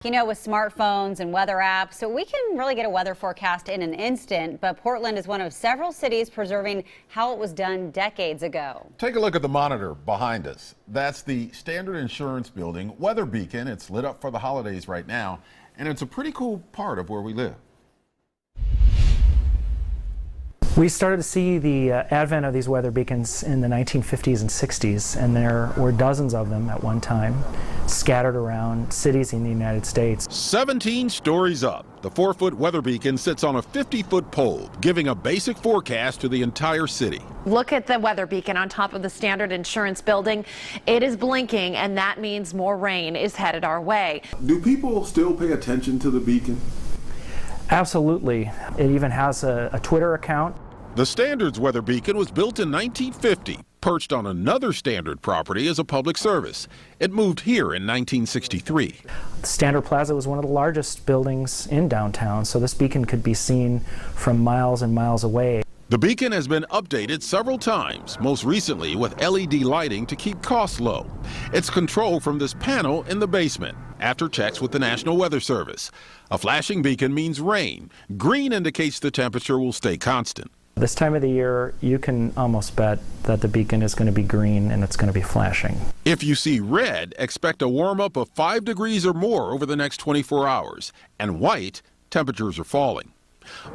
You know, with smartphones and weather apps, so we can really get a weather forecast in an instant, but Portland is one of several cities preserving how it was done decades ago. Take a look at the monitor behind us. That's the Standard Insurance Building weather beacon. It's lit up for the holidays right now, and it's a pretty cool part of where we live. We started to see the advent of these weather beacons in the 1950s and 60s, and there were dozens of them at one time, scattered around cities in the United States. 17 stories up, the 4-foot weather beacon sits on a 50-foot pole, giving a basic forecast to the entire city. Look at the weather beacon on top of the Standard Insurance Building. It is blinking, and that means more rain is headed our way. Do people still pay attention to the beacon? Absolutely. It even has a Twitter account. The Standard's weather beacon was built in 1950, perched on another Standard property as a public service. It moved here in 1963. The Standard Plaza was one of the largest buildings in downtown, so this beacon could be seen from miles and miles away. The beacon has been updated several times, most recently with LED lighting to keep costs low. It's controlled from this panel in the basement after checks with the National Weather Service. A flashing beacon means rain. Green indicates the temperature will stay constant. This time of the year, you can almost bet that the beacon is going to be green and it's going to be flashing. If you see red, expect a warm-up of 5 degrees or more over the next 24 hours. And white, temperatures are falling.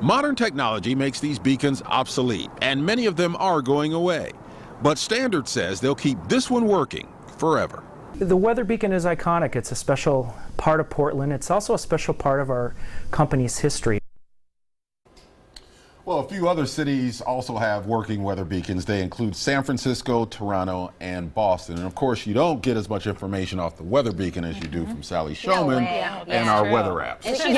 Modern technology makes these beacons obsolete, and many of them are going away. But Standard says they'll keep this one working forever. The weather beacon is iconic. It's a special part of Portland. It's also a special part of our company's history. Well, a few other cities also have working weather beacons. They include San Francisco, Toronto, and Boston. And of course, you don't get as much information off the weather beacon as you do from Sally Showman and our weather apps. And she's